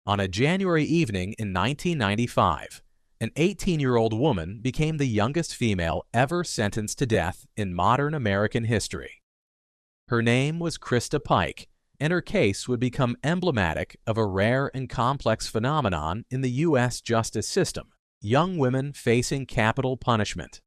On a January evening in 1995, an 18-year-old woman became the youngest female ever sentenced to death in modern American history. Her name was Krista Pike, and her case would become emblematic of a rare and complex phenomenon in the U.S. justice system: young women facing capital punishment.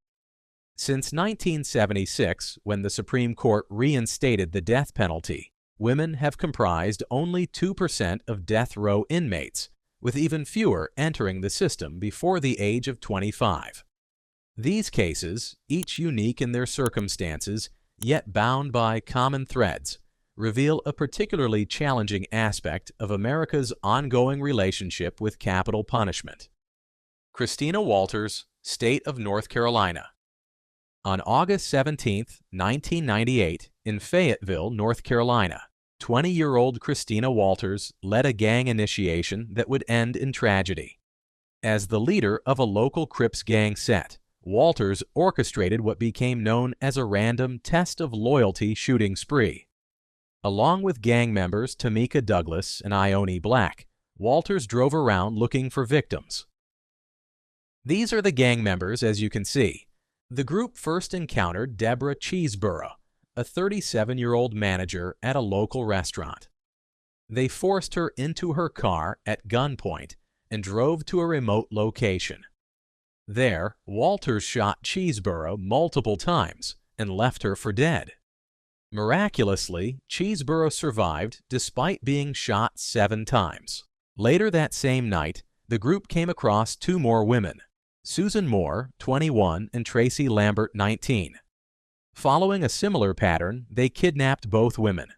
Since 1976, when the Supreme Court reinstated the death penalty, women have comprised only 2% of death row inmates, with even fewer entering the system before the age of 25. These cases, each unique in their circumstances, yet bound by common threads, reveal a particularly challenging aspect of America's ongoing relationship with capital punishment. Christina Walters, State of North Carolina. On August 17, 1998, in Fayetteville, North Carolina, 20-year-old Christina Walters led a gang initiation that would end in tragedy. As the leader of a local Crips gang set, Walters orchestrated what became known as a random test of loyalty shooting spree. Along with gang members Tamika Douglas and Ione Black, Walters drove around looking for victims. These are the gang members, as you can see. The group first encountered Deborah Cheeseborough, a 37-year-old manager at a local restaurant. They forced her into her car at gunpoint and drove to a remote location. There, Walters shot Cheeseborough multiple times and left her for dead. Miraculously, Cheeseborough survived despite being shot 7 times. Later that same night, the group came across 2 more women, Susan Moore, 21, and Tracy Lambert, 19. Following a similar pattern, they kidnapped both women.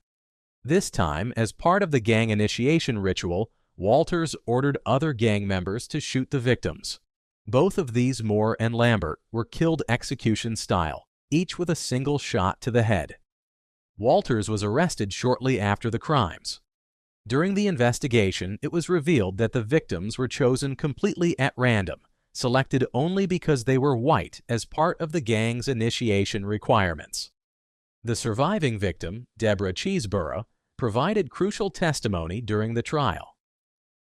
This time, as part of the gang initiation ritual, Walters ordered other gang members to shoot the victims. Both of these, Moore and Lambert, were killed execution style, each with a single shot to the head. Walters was arrested shortly after the crimes. During the investigation, it was revealed that the victims were chosen completely at random, selected only because they were white as part of the gang's initiation requirements. The surviving victim, Deborah Cheeseborough, provided crucial testimony during the trial.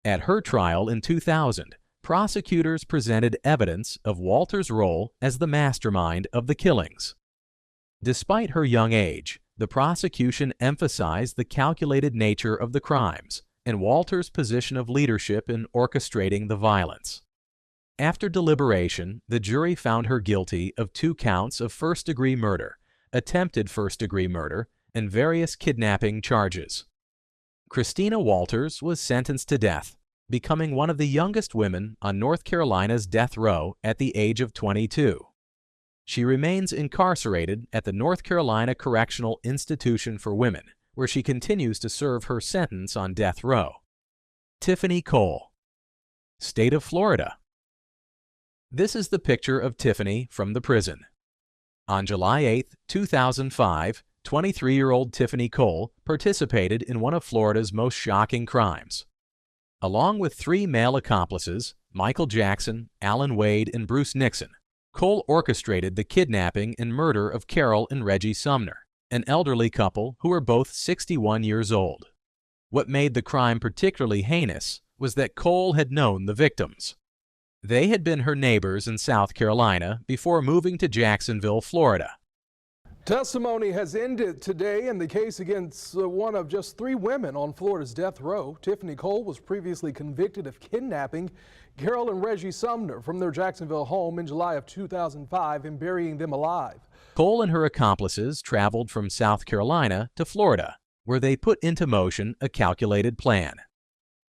At her trial in 2000, prosecutors presented evidence of Walters' role as the mastermind of the killings. Despite her young age, the prosecution emphasized the calculated nature of the crimes and Walters' position of leadership in orchestrating the violence. After deliberation, the jury found her guilty of 2 counts of first-degree murder, attempted first-degree murder, and various kidnapping charges. Christina Walters was sentenced to death, becoming one of the youngest women on North Carolina's death row at the age of 22. She remains incarcerated at the North Carolina Correctional Institution for Women, where she continues to serve her sentence on death row. Tiffany Cole. State of Florida. This is the picture of Tiffany from the prison. On July 8, 2005, 23-year-old Tiffany Cole participated in one of Florida's most shocking crimes. Along with 3 male accomplices, Michael Jackson, Alan Wade, and Bruce Nixon, Cole orchestrated the kidnapping and murder of Carol and Reggie Sumner, an elderly couple who were both 61 years old. What made the crime particularly heinous was that Cole had known the victims. They had been her neighbors in South Carolina before moving to Jacksonville, Florida. Testimony has ended today in the case against one of just 3 women on Florida's death row. Tiffany Cole was previously convicted of kidnapping Carol and Reggie Sumner from their Jacksonville home in July of 2005 and burying them alive. Cole and her accomplices traveled from South Carolina to Florida, where they put into motion a calculated plan.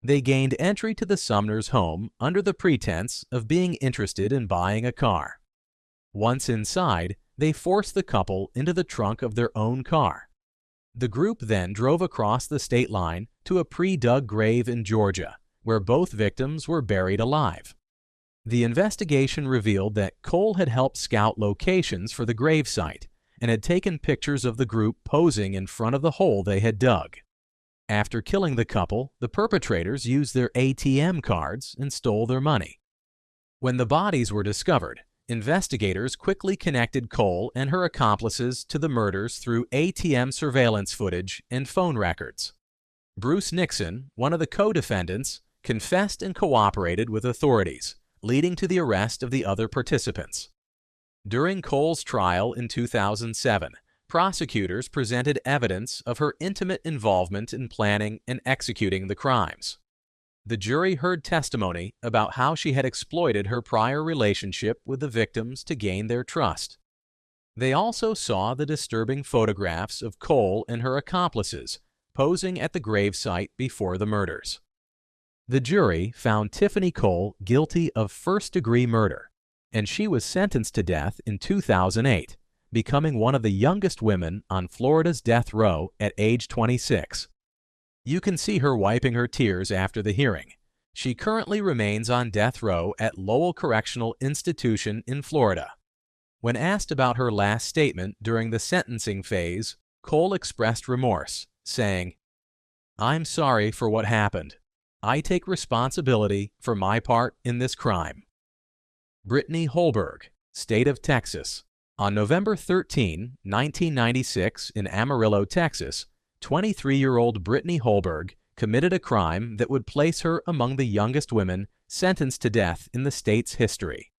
They gained entry to the Sumners' home under the pretense of being interested in buying a car. Once inside, they forced the couple into the trunk of their own car. The group then drove across the state line to a pre-dug grave in Georgia, where both victims were buried alive. The investigation revealed that Cole had helped scout locations for the gravesite and had taken pictures of the group posing in front of the hole they had dug. After killing the couple, the perpetrators used their ATM cards and stole their money. When the bodies were discovered, investigators quickly connected Cole and her accomplices to the murders through ATM surveillance footage and phone records. Bruce Nixon, one of the co-defendants, confessed and cooperated with authorities, leading to the arrest of the other participants. During Cole's trial in 2007, prosecutors presented evidence of her intimate involvement in planning and executing the crimes. The jury heard testimony about how she had exploited her prior relationship with the victims to gain their trust. They also saw the disturbing photographs of Cole and her accomplices posing at the gravesite before the murders. The jury found Tiffany Cole guilty of first-degree murder, and she was sentenced to death in 2008, becoming one of the youngest women on Florida's death row at age 26. You can see her wiping her tears after the hearing. She currently remains on death row at Lowell Correctional Institution in Florida. When asked about her last statement during the sentencing phase, Cole expressed remorse, saying, "I'm sorry for what happened. I take responsibility for my part in this crime." Brittany Holberg, State of Texas. On November 13, 1996, in Amarillo, Texas, 23-year-old Brittany Holberg committed a crime that would place her among the youngest women sentenced to death in the state's history.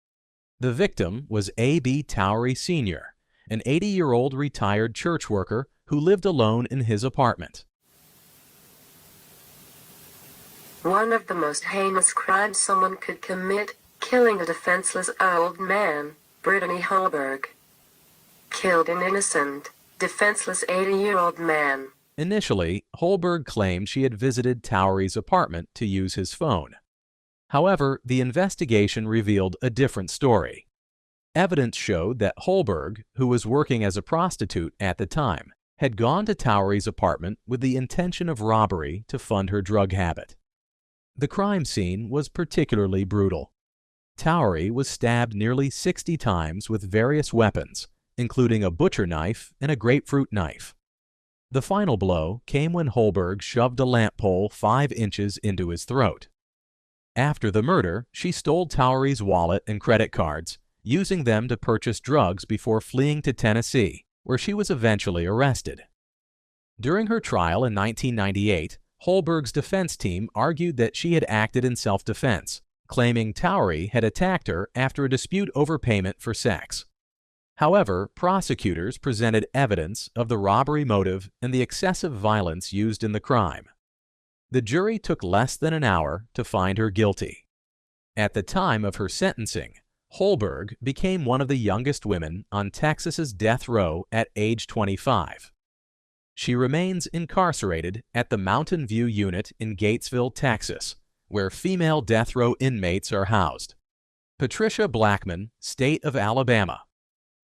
The victim was A.B. Towery Sr., an 80-year-old retired church worker who lived alone in his apartment. One of the most heinous crimes someone could commit, killing a defenseless old man, Brittany Holberg. Killed an innocent, defenseless 80-year-old man. Initially, Holberg claimed she had visited Towery's apartment to use his phone. However, the investigation revealed a different story. Evidence showed that Holberg, who was working as a prostitute at the time, had gone to Towery's apartment with the intention of robbery to fund her drug habit. The crime scene was particularly brutal. Towery was stabbed nearly 60 times with various weapons, including a butcher knife and a grapefruit knife. The final blow came when Holberg shoved a lamp pole 5 inches into his throat. After the murder, she stole Towery's wallet and credit cards, using them to purchase drugs before fleeing to Tennessee, where she was eventually arrested. During her trial in 1998, Holberg's defense team argued that she had acted in self-defense, claiming Towery had attacked her after a dispute over payment for sex. However, prosecutors presented evidence of the robbery motive and the excessive violence used in the crime. The jury took less than an hour to find her guilty. At the time of her sentencing, Holberg became one of the youngest women on Texas's death row at age 25. She remains incarcerated at the Mountain View Unit in Gatesville, Texas, where female death row inmates are housed. Patricia Blackman, State of Alabama.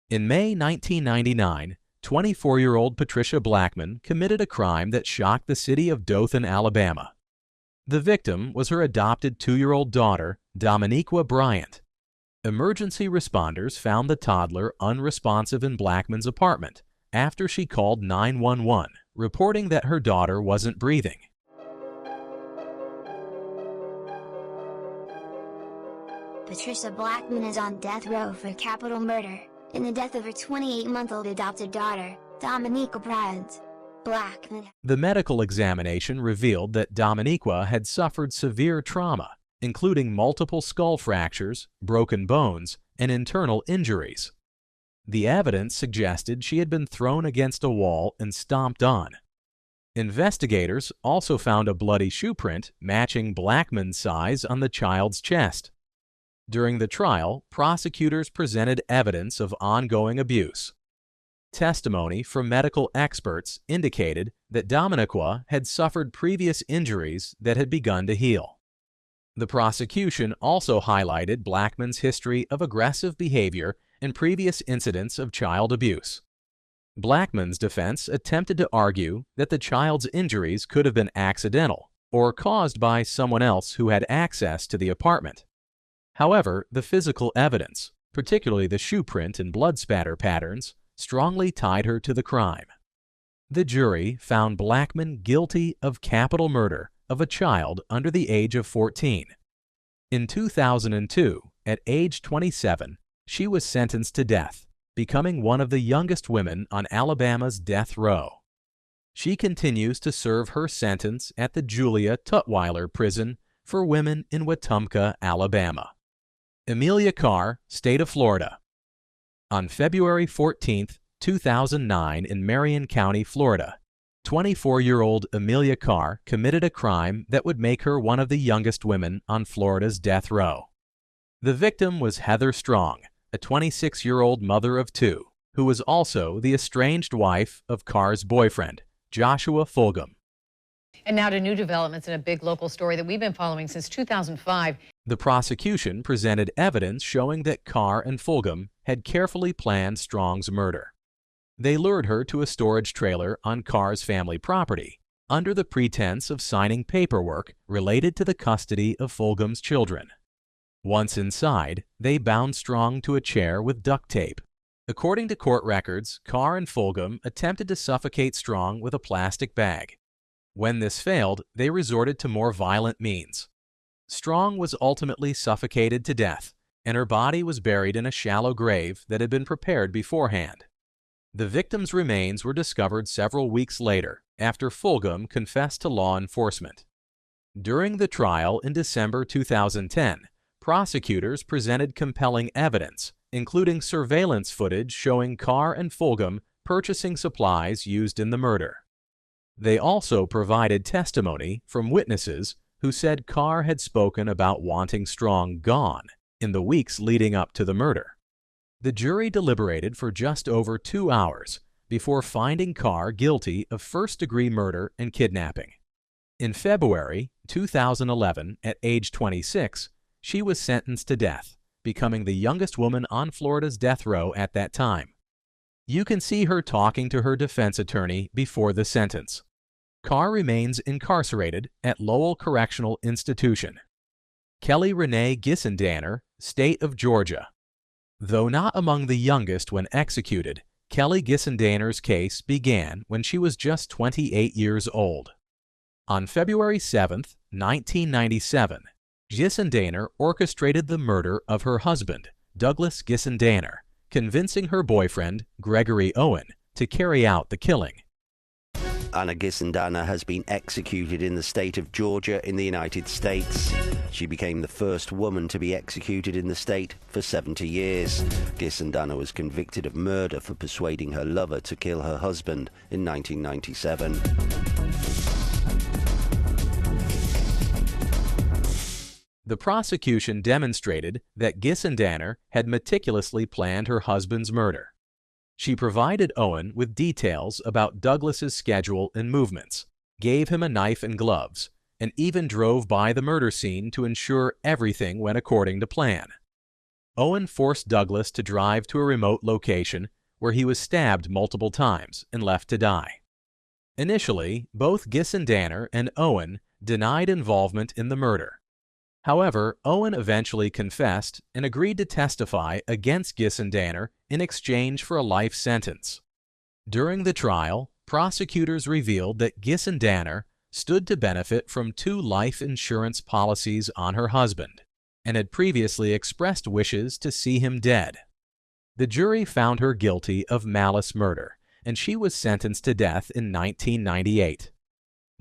In May 1999, 24-year-old Patricia Blackman committed a crime that shocked the city of Dothan, Alabama. The victim was her adopted 2-year-old daughter, Dominiqua Bryant. Emergency responders found the toddler unresponsive in Blackman's apartment after she called 911, reporting that her daughter wasn't breathing. Patricia Blackman is on death row for capital murder in the death of her 28-month-old adopted daughter, Dominiqua Bryant. Blackman. The medical examination revealed that Dominiqua had suffered severe trauma, including multiple skull fractures, broken bones, and internal injuries. The evidence suggested she had been thrown against a wall and stomped on. Investigators also found a bloody shoe print matching Blackman's size on the child's chest. During the trial, prosecutors presented evidence of ongoing abuse. Testimony from medical experts indicated that Dominiqua had suffered previous injuries that had begun to heal. The prosecution also highlighted Blackman's history of aggressive behavior and previous incidents of child abuse. Blackman's defense attempted to argue that the child's injuries could have been accidental or caused by someone else who had access to the apartment. However, the physical evidence, particularly the shoe print and blood spatter patterns, strongly tied her to the crime. The jury found Blackman guilty of capital murder of a child under the age of 14. In 2002, at age 27, she was sentenced to death, becoming one of the youngest women on Alabama's death row. She continues to serve her sentence at the Julia Tutwiler Prison for women in Wetumpka, Alabama. Amelia Carr, State of Florida. On February 14, 2009 in Marion County, Florida, 24-year-old Amelia Carr committed a crime that would make her one of the youngest women on Florida's death row. The victim was Heather Strong, a 26-year-old mother of two, who was also the estranged wife of Carr's boyfriend, Joshua Fulgham. And now to new developments in a big local story that we've been following since 2005. The prosecution presented evidence showing that Carr and Fulgham had carefully planned Strong's murder. They lured her to a storage trailer on Carr's family property under the pretense of signing paperwork related to the custody of Fulgham's children. Once inside, they bound Strong to a chair with duct tape. According to court records, Carr and Fulgham attempted to suffocate Strong with a plastic bag. When this failed, they resorted to more violent means. Strong was ultimately suffocated to death, and her body was buried in a shallow grave that had been prepared beforehand. The victim's remains were discovered several weeks later, after Fulgham confessed to law enforcement. During the trial in December 2010, prosecutors presented compelling evidence, including surveillance footage showing Carr and Fulgham purchasing supplies used in the murder. They also provided testimony from witnesses who said Carr had spoken about wanting Strong gone in the weeks leading up to the murder. The jury deliberated for just over 2 hours before finding Carr guilty of first-degree murder and kidnapping. In February 2011, at age 26, she was sentenced to death, becoming the youngest woman on Florida's death row at that time. You can see her talking to her defense attorney before the sentence. Carr remains incarcerated at Lowell Correctional Institution. Kelly Renee Gissendanner, State of Georgia. Though not among the youngest when executed, Kelly Gissendanner's case began when she was just 28 years old. On February 7, 1997, Gissendanner orchestrated the murder of her husband, Douglas Gissendanner, convincing her boyfriend, Gregory Owen, to carry out the killing. Anna Gissendanner has been executed in the state of Georgia in the United States. She became the first woman to be executed in the state for 70 years. Gissendanner was convicted of murder for persuading her lover to kill her husband in 1997. The prosecution demonstrated that Gissendanner had meticulously planned her husband's murder. She provided Owen with details about Douglas's schedule and movements, gave him a knife and gloves, and even drove by the murder scene to ensure everything went according to plan. Owen forced Douglas to drive to a remote location where he was stabbed multiple times and left to die. Initially, both Gissendanner and Owen denied involvement in the murder. However, Owen eventually confessed and agreed to testify against Gissendanner in exchange for a life sentence. During the trial, prosecutors revealed that Gissendanner stood to benefit from 2 life insurance policies on her husband and had previously expressed wishes to see him dead. The jury found her guilty of malice murder, and she was sentenced to death in 1998.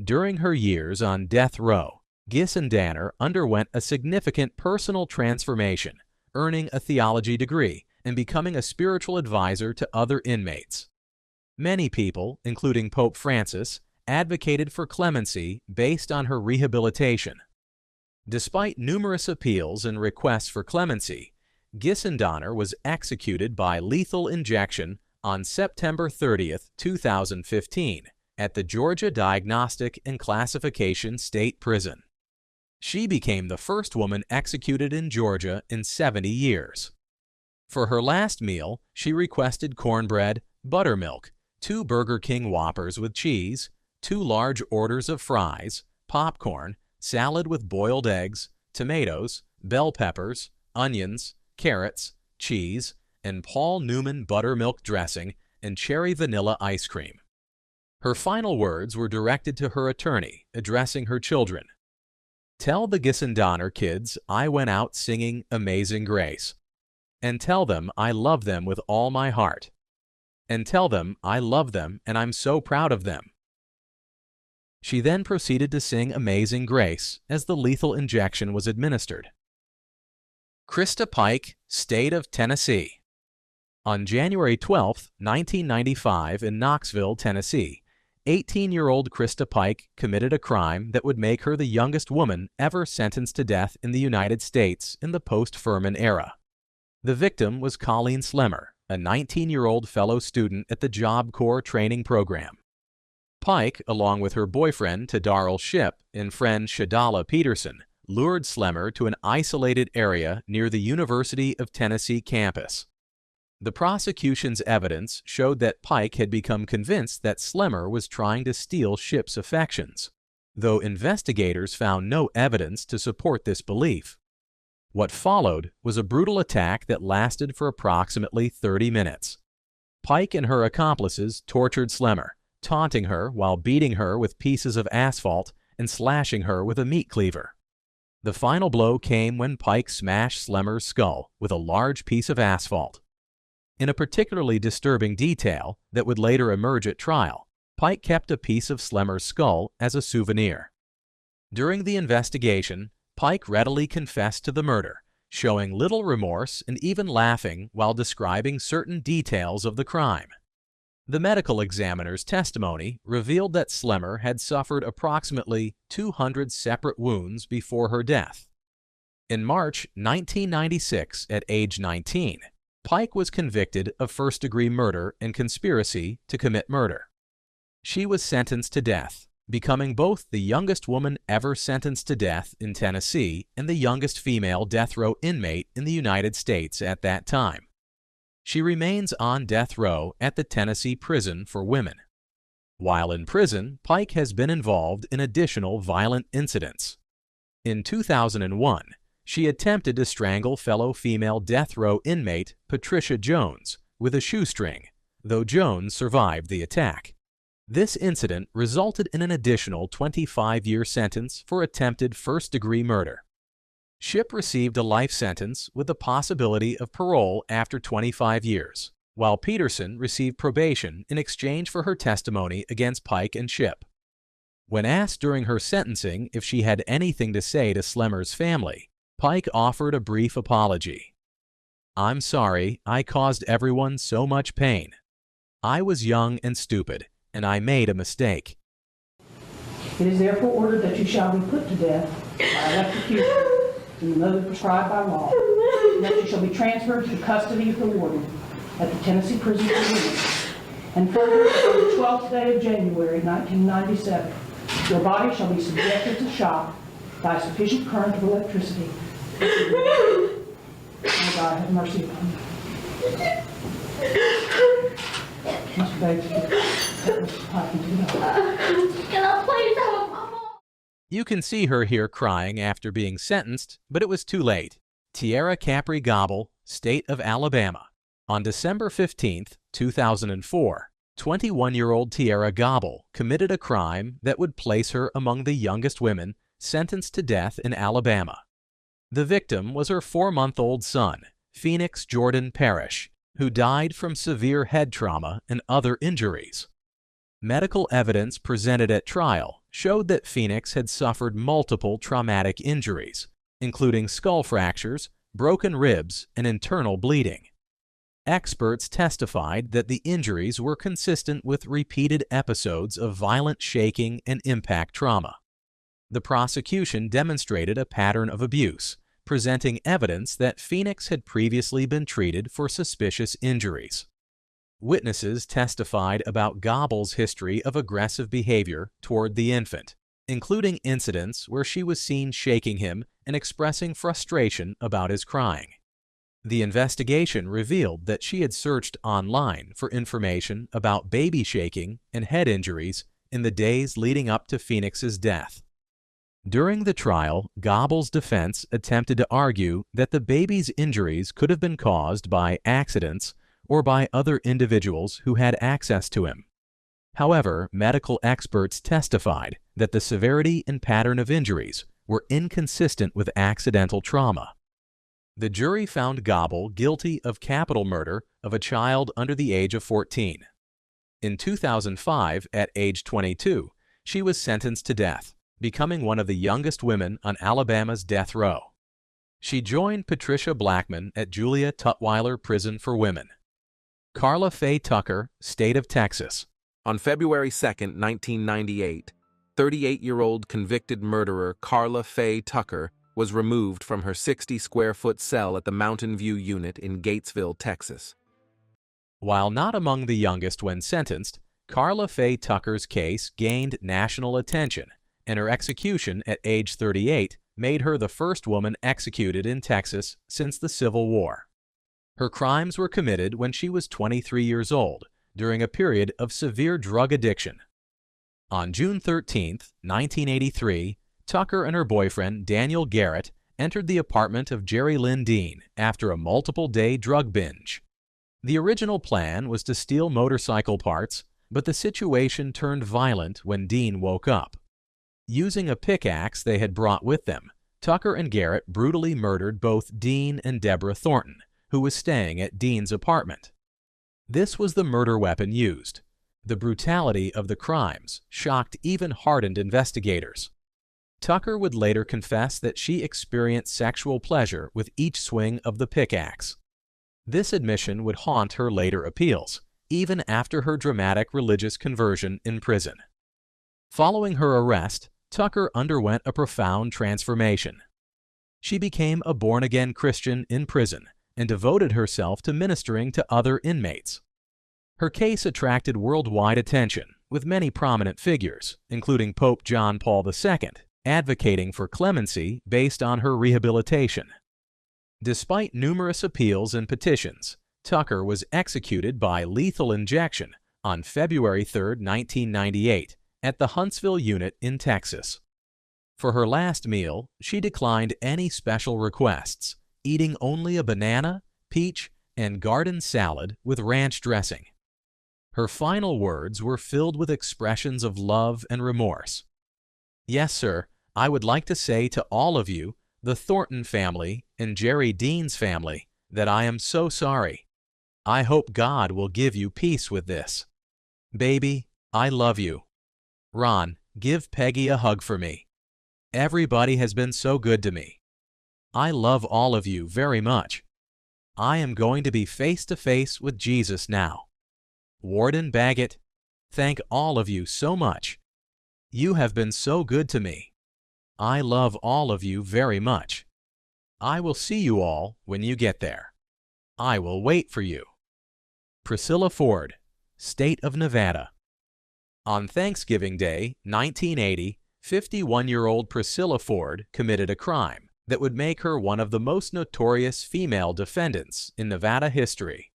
During her years on death row, Gissendanner underwent a significant personal transformation, earning a theology degree and becoming a spiritual advisor to other inmates. Many people, including Pope Francis, advocated for clemency based on her rehabilitation. Despite numerous appeals and requests for clemency, Gissendanner was executed by lethal injection on September 30, 2015, at the Georgia Diagnostic and Classification State Prison. She became the first woman executed in Georgia in 70 years. For her last meal, she requested cornbread, buttermilk, 2 Burger King Whoppers with cheese, 2 large orders of fries, popcorn, salad with boiled eggs, tomatoes, bell peppers, onions, carrots, cheese, and Paul Newman buttermilk dressing and cherry vanilla ice cream. Her final words were directed to her attorney, addressing her children. "Tell the Gissendanner kids I went out singing Amazing Grace. And tell them I love them with all my heart. And tell them I love them and I'm so proud of them." She then proceeded to sing Amazing Grace as the lethal injection was administered. Krista Pike, State of Tennessee. On January 12, 1995, in Knoxville, Tennessee, 18-year-old Krista Pike committed a crime that would make her the youngest woman ever sentenced to death in the United States in the post-Furman era. The victim was Colleen Slemmer, a 19-year-old fellow student at the Job Corps training program. Pike, along with her boyfriend Tadarrell Shipp and friend Shadala Peterson, lured Slemmer to an isolated area near the University of Tennessee campus. The prosecution's evidence showed that Pike had become convinced that Slemmer was trying to steal Shipp's affections, though investigators found no evidence to support this belief. What followed was a brutal attack that lasted for approximately 30 minutes. Pike and her accomplices tortured Slemmer, taunting her while beating her with pieces of asphalt and slashing her with a meat cleaver. The final blow came when Pike smashed Slemmer's skull with a large piece of asphalt. In a particularly disturbing detail that would later emerge at trial, Pike kept a piece of Slemmer's skull as a souvenir. During the investigation, Pike readily confessed to the murder, showing little remorse and even laughing while describing certain details of the crime. The medical examiner's testimony revealed that Slemmer had suffered approximately 200 separate wounds before her death. In March 1996, at age 19, Pike was convicted of first-degree murder and conspiracy to commit murder. She was sentenced to death, becoming both the youngest woman ever sentenced to death in Tennessee and the youngest female death row inmate in the United States at that time. She remains on death row at the Tennessee Prison for Women. While in prison, Pike has been involved in additional violent incidents. In 2001, she attempted to strangle fellow female death row inmate Patricia Jones with a shoestring, though Jones survived the attack. This incident resulted in an additional 25-year sentence for attempted first-degree murder. Shipp received a life sentence with the possibility of parole after 25 years, while Peterson received probation in exchange for her testimony against Pike and Shipp. When asked during her sentencing if she had anything to say to Slemmer's family, Pike offered a brief apology. "I'm sorry I caused everyone so much pain. I was young and stupid, and I made a mistake." It is therefore ordered that you shall be put to death by electrocution in the mode prescribed by law, and that you shall be transferred to the custody of the warden at the Tennessee Prison for Women. And further, on the 12th day of January 1997, your body shall be subjected to shock by sufficient current of electricity. May God have mercy upon you. Mr. Bates, take Mr. Pike into the house. Can I please have a mama? You can see her here crying after being sentenced, but it was too late. Tierra Capri Gobble, State of Alabama. On December 15, 2004, 21-year-old Tierra Gobble committed a crime that would place her among the youngest women sentenced to death in Alabama. The victim was her 4-month-old son, Phoenix Jordan Parrish, who died from severe head trauma and other injuries. Medical evidence presented at trial showed that Phoenix had suffered multiple traumatic injuries, including skull fractures, broken ribs, and internal bleeding. Experts testified that the injuries were consistent with repeated episodes of violent shaking and impact trauma. The prosecution demonstrated a pattern of abuse, presenting evidence that Phoenix had previously been treated for suspicious injuries. Witnesses testified about Gobble's history of aggressive behavior toward the infant, including incidents where she was seen shaking him and expressing frustration about his crying. The investigation revealed that she had searched online for information about baby shaking and head injuries in the days leading up to Phoenix's death. During the trial, Gobble's defense attempted to argue that the baby's injuries could have been caused by accidents or by other individuals who had access to him. However, medical experts testified that the severity and pattern of injuries were inconsistent with accidental trauma. The jury found Gobble guilty of capital murder of a child under the age of 14. In 2005, at age 22, she was sentenced to death, becoming one of the youngest women on Alabama's death row. She joined Patricia Blackman at Julia Tutwiler Prison for Women. Carla Faye Tucker, State of Texas. On February 2, 1998, 38-year-old convicted murderer Carla Faye Tucker was removed from her 60-square-foot cell at the Mountain View Unit in Gatesville, Texas. While not among the youngest when sentenced, Carla Faye Tucker's case gained national attention, and her execution at age 38 made her the first woman executed in Texas since the Civil War. Her crimes were committed when she was 23 years old, during a period of severe drug addiction. On June 13, 1983, Tucker and her boyfriend Daniel Garrett entered the apartment of Jerry Lynn Dean after a multiple-day drug binge. The original plan was to steal motorcycle parts, but the situation turned violent when Dean woke up. Using a pickaxe they had brought with them, Tucker and Garrett brutally murdered both Dean and Deborah Thornton, who was staying at Dean's apartment. This was the murder weapon used. The brutality of the crimes shocked even hardened investigators. Tucker would later confess that she experienced sexual pleasure with each swing of the pickaxe. This admission would haunt her later appeals, even after her dramatic religious conversion in prison. Following her arrest, Tucker underwent a profound transformation. She became a born-again Christian in prison and devoted herself to ministering to other inmates. Her case attracted worldwide attention, with many prominent figures, including Pope John Paul II, advocating for clemency based on her rehabilitation. Despite numerous appeals and petitions, Tucker was executed by lethal injection on February 3, 1998, at the Huntsville Unit in Texas. For her last meal, she declined any special requests, eating only a banana, peach, and garden salad with ranch dressing. Her final words were filled with expressions of love and remorse. "Yes, sir, I would like to say to all of you, the Thornton family and Jerry Dean's family, that I am so sorry. I hope God will give you peace with this. Baby, I love you. Ron, give Peggy a hug for me. Everybody has been so good to me. I love all of you very much. I am going to be face to face with Jesus now. Warden Baggett, thank all of you so much. You have been so good to me. I love all of you very much. I will see you all when you get there. I will wait for you." Priscilla Ford, State of Nevada. On Thanksgiving Day, 1980, 51-year-old Priscilla Ford committed a crime that would make her one of the most notorious female defendants in Nevada history.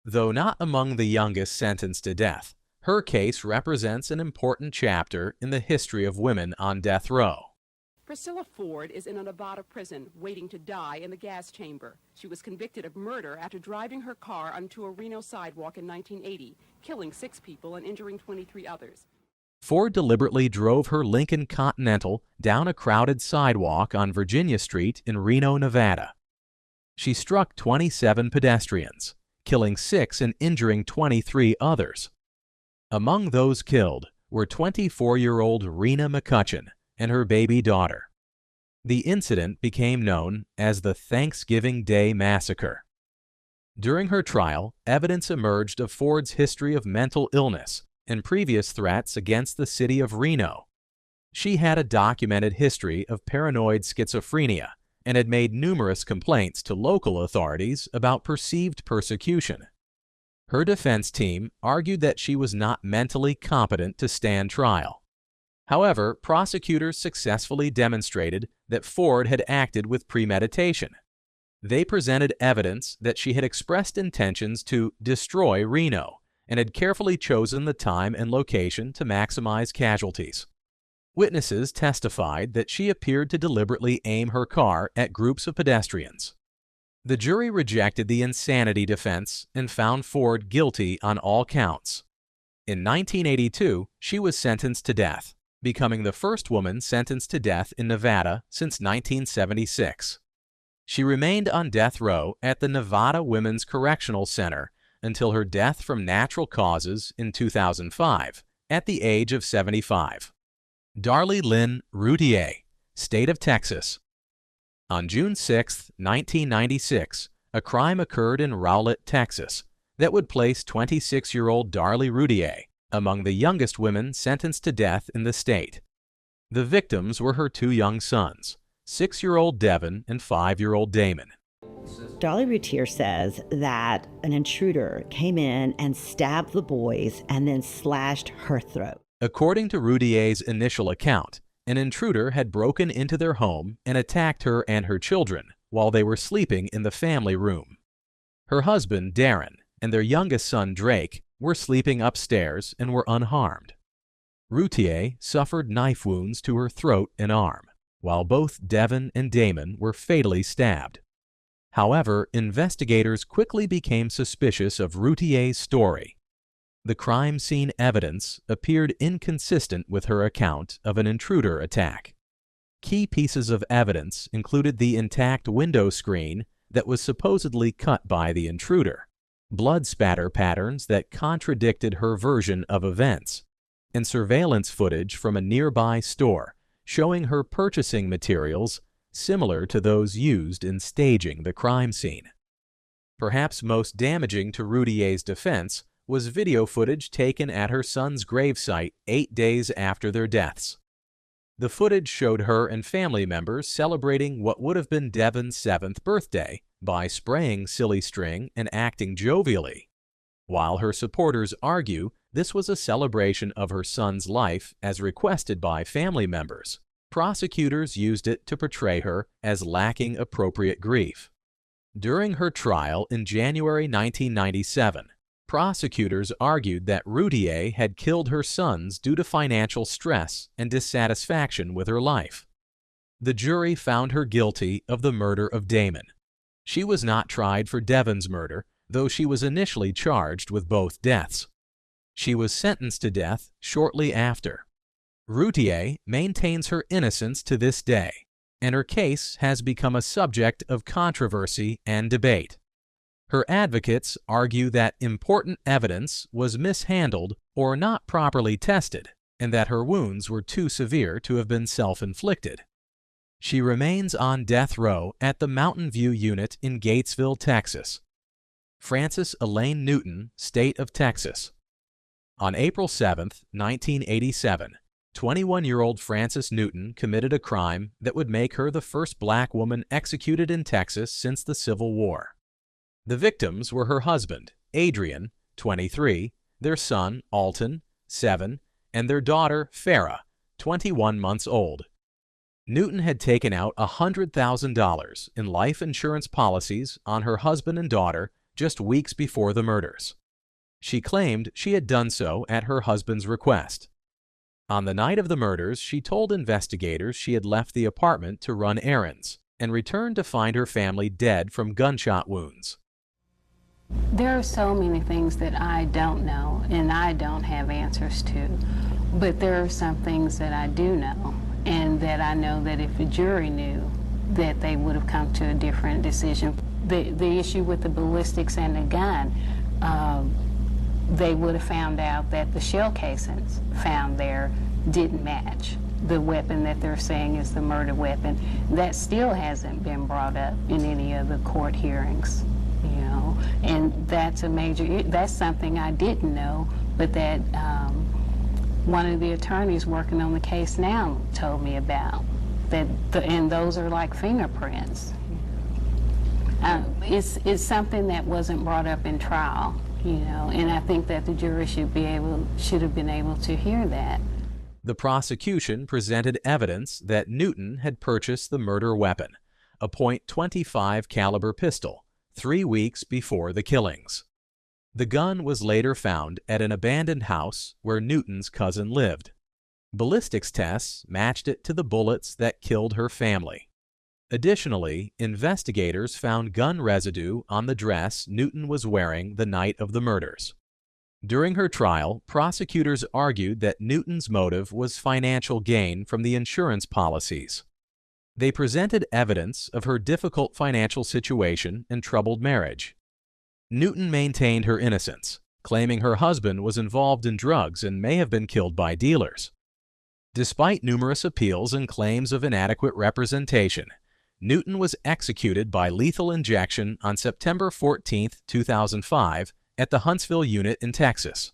Though not among the youngest sentenced to death, her case represents an important chapter in the history of women on death row. Priscilla Ford is in a Nevada prison waiting to die in the gas chamber. She was convicted of murder after driving her car onto a Reno sidewalk in 1980, killing 6 people and injuring 23 others. Ford deliberately drove her Lincoln Continental down a crowded sidewalk on Virginia Street in Reno, Nevada. She struck 27 pedestrians, killing 6 and injuring 23 others. Among those killed were 24-year-old Rena McCutcheon and her baby daughter. The incident became known as the Thanksgiving Day Massacre. During her trial, evidence emerged of Ford's history of mental illness and previous threats against the city of Reno. She had a documented history of paranoid schizophrenia and had made numerous complaints to local authorities about perceived persecution. Her defense team argued that she was not mentally competent to stand trial. However, prosecutors successfully demonstrated that Ford had acted with premeditation. They presented evidence that she had expressed intentions to destroy Reno and had carefully chosen the time and location to maximize casualties. Witnesses testified that she appeared to deliberately aim her car at groups of pedestrians. The jury rejected the insanity defense and found Ford guilty on all counts. In 1982, she was sentenced to death, becoming the first woman sentenced to death in Nevada since 1976. She remained on death row at the Nevada Women's Correctional Center until her death from natural causes in 2005, at the age of 75. Darlie Lynn Routier, State of Texas. On June 6, 1996, a crime occurred in Rowlett, Texas, that would place 26-year-old Darlie Routier among the youngest women sentenced to death in the state. The victims were her two young sons, 6-year-old Devin and 5-year-old Damon. Darlie Routier says that an intruder came in and stabbed the boys and then slashed her throat. According to Routier's initial account, an intruder had broken into their home and attacked her and her children while they were sleeping in the family room. Her husband, Darren, and their youngest son, Drake, were sleeping upstairs and were unharmed. Routier suffered knife wounds to her throat and arm, while both Devin and Damon were fatally stabbed. However, investigators quickly became suspicious of Routier's story. The crime scene evidence appeared inconsistent with her account of an intruder attack. Key pieces of evidence included the intact window screen that was supposedly cut by the intruder, blood spatter patterns that contradicted her version of events, and surveillance footage from a nearby store showing her purchasing materials similar to those used in staging the crime scene. Perhaps most damaging to Routier's defense was video footage taken at her son's gravesite 8 days after their deaths. The footage showed her and family members celebrating what would have been Devin's 7th birthday by spraying silly string and acting jovially, while her supporters argue this was a celebration of her son's life as requested by family members. Prosecutors used it to portray her as lacking appropriate grief. During her trial in January 1997, prosecutors argued that Routier had killed her sons due to financial stress and dissatisfaction with her life. The jury found her guilty of the murder of Damon. She was not tried for Devin's murder, though she was initially charged with both deaths. She was sentenced to death shortly after. Routier maintains her innocence to this day, and her case has become a subject of controversy and debate. Her advocates argue that important evidence was mishandled or not properly tested, and that her wounds were too severe to have been self-inflicted. She remains on death row at the Mountain View Unit in Gatesville, Texas. Frances Elaine Newton, State of Texas. On April 7, 1987, 21-year-old Frances Newton committed a crime that would make her the first black woman executed in Texas since the Civil War. The victims were her husband, Adrian, 23, their son, Alton, 7, and their daughter, Farah, 21 months old. Newton had taken out $100,000 in life insurance policies on her husband and daughter just weeks before the murders. She claimed she had done so at her husband's request. On the night of the murders, she told investigators she had left the apartment to run errands and returned to find her family dead from gunshot wounds. There are so many things that I don't know and I don't have answers to, but there are some things that I do know, and that I know that if a jury knew, that they would have come to a different decision. The issue with the ballistics and the gun, they would have found out that the shell casings found there didn't match the weapon that they're saying is the murder weapon. That still hasn't been brought up in any of the court hearings, you know, and that's a major, that's something I didn't know, but that one of the attorneys working on the case now told me about, that and those are like fingerprints. It's something that wasn't brought up in trial, you know, and I think that the jury should have been able to hear that. The prosecution presented evidence that Newton had purchased the murder weapon, a .25 caliber pistol, 3 weeks before the killings. The gun was later found at an abandoned house where Newton's cousin lived. Ballistics tests matched it to the bullets that killed her family. Additionally, investigators found gun residue on the dress Newton was wearing the night of the murders. During her trial, prosecutors argued that Newton's motive was financial gain from the insurance policies. They presented evidence of her difficult financial situation and troubled marriage. Newton maintained her innocence, claiming her husband was involved in drugs and may have been killed by dealers. Despite numerous appeals and claims of inadequate representation, Newton was executed by lethal injection on September 14, 2005, at the Huntsville unit in Texas.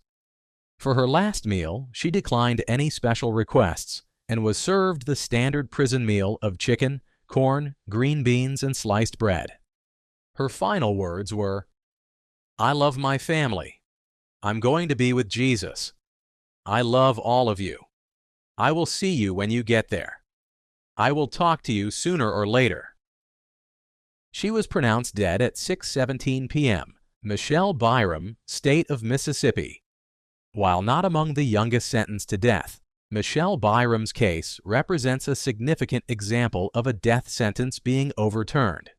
For her last meal, she declined any special requests and was served the standard prison meal of chicken, corn, green beans, and sliced bread. Her final words were, "I love my family. I'm going to be with Jesus. I love all of you. I will see you when you get there. I will talk to you sooner or later." She was pronounced dead at 6:17 p.m. Michelle Byram, State of Mississippi. While not among the youngest sentenced to death, Michelle Byram's case represents a significant example of a death sentence being overturned.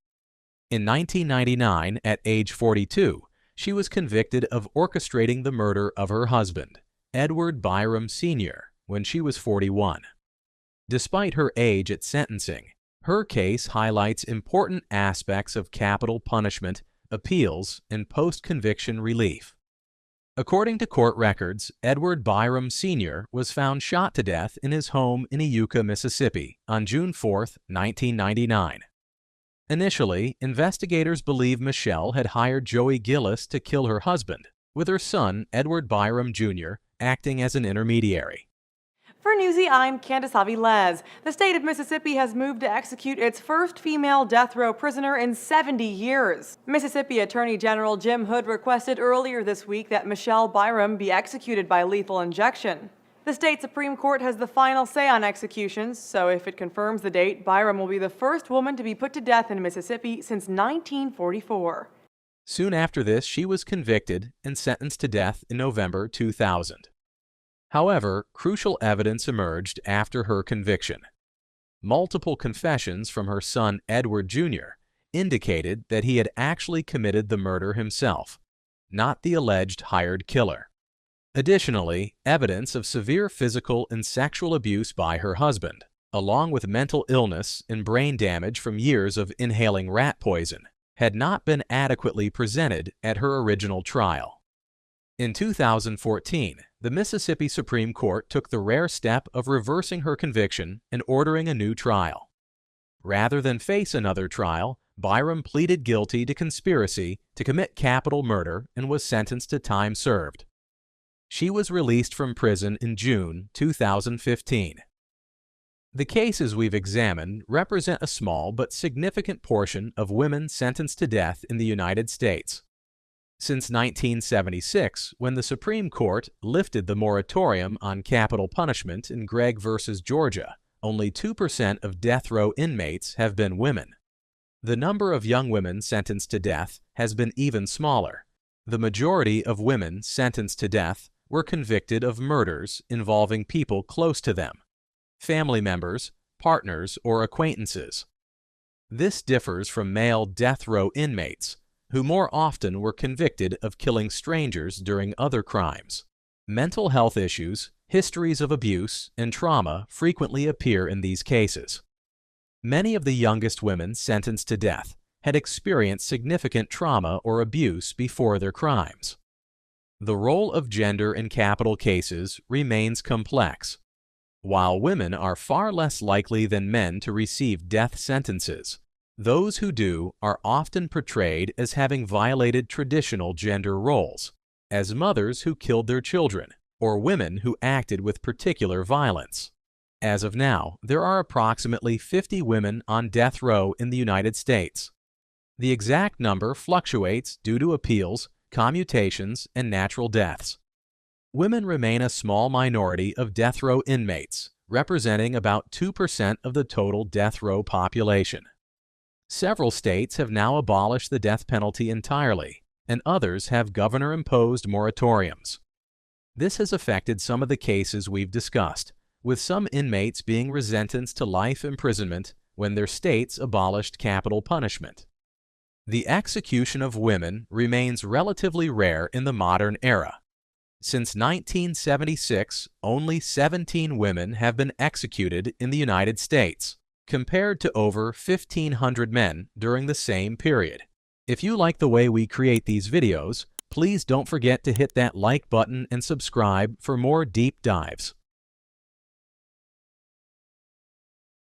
In 1999, at age 42, she was convicted of orchestrating the murder of her husband, Edward Byram Sr., when she was 41. Despite her age at sentencing, her case highlights important aspects of capital punishment, appeals, and post-conviction relief. According to court records, Edward Byram Sr. was found shot to death in his home in Iuka, Mississippi, on June 4, 1999. Initially, investigators believe Michelle had hired Joey Gillis to kill her husband, with her son, Edward Byram Jr., acting as an intermediary. For Newsy, I'm Candace Avilés. The state of Mississippi has moved to execute its first female death row prisoner in 70 years. Mississippi Attorney General Jim Hood requested earlier this week that Michelle Byram be executed by lethal injection. The state Supreme Court has the final say on executions, so if it confirms the date, Byram will be the first woman to be put to death in Mississippi since 1944. Soon after this, she was convicted and sentenced to death in November 2000. However, crucial evidence emerged after her conviction. Multiple confessions from her son Edward Jr. indicated that he had actually committed the murder himself, not the alleged hired killer. Additionally, evidence of severe physical and sexual abuse by her husband, along with mental illness and brain damage from years of inhaling rat poison, had not been adequately presented at her original trial. In 2014, the Mississippi Supreme Court took the rare step of reversing her conviction and ordering a new trial. Rather than face another trial, Byram pleaded guilty to conspiracy to commit capital murder and was sentenced to time served. She was released from prison in June 2015. The cases we've examined represent a small but significant portion of women sentenced to death in the United States. Since 1976, when the Supreme Court lifted the moratorium on capital punishment in Gregg v. Georgia, only 2% of death row inmates have been women. The number of young women sentenced to death has been even smaller. The majority of women sentenced to death were convicted of murders involving people close to them, family members, partners, or acquaintances. This differs from male death row inmates, who more often were convicted of killing strangers during other crimes. Mental health issues, histories of abuse, and trauma frequently appear in these cases. Many of the youngest women sentenced to death had experienced significant trauma or abuse before their crimes. The role of gender in capital cases remains complex. While women are far less likely than men to receive death sentences, those who do are often portrayed as having violated traditional gender roles, as mothers who killed their children, or women who acted with particular violence. As of now, there are approximately 50 women on death row in the United States. The exact number fluctuates due to appeals, commutations, and natural deaths. Women remain a small minority of death row inmates, representing about 2% of the total death row population. Several states have now abolished the death penalty entirely, and others have governor-imposed moratoriums. This has affected some of the cases we've discussed, with some inmates being sentenced to life imprisonment when their states abolished capital punishment. The execution of women remains relatively rare in the modern era. Since 1976, only 17 women have been executed in the United States, compared to over 1,500 men during the same period. If you like the way we create these videos, please don't forget to hit that like button and subscribe for more deep dives.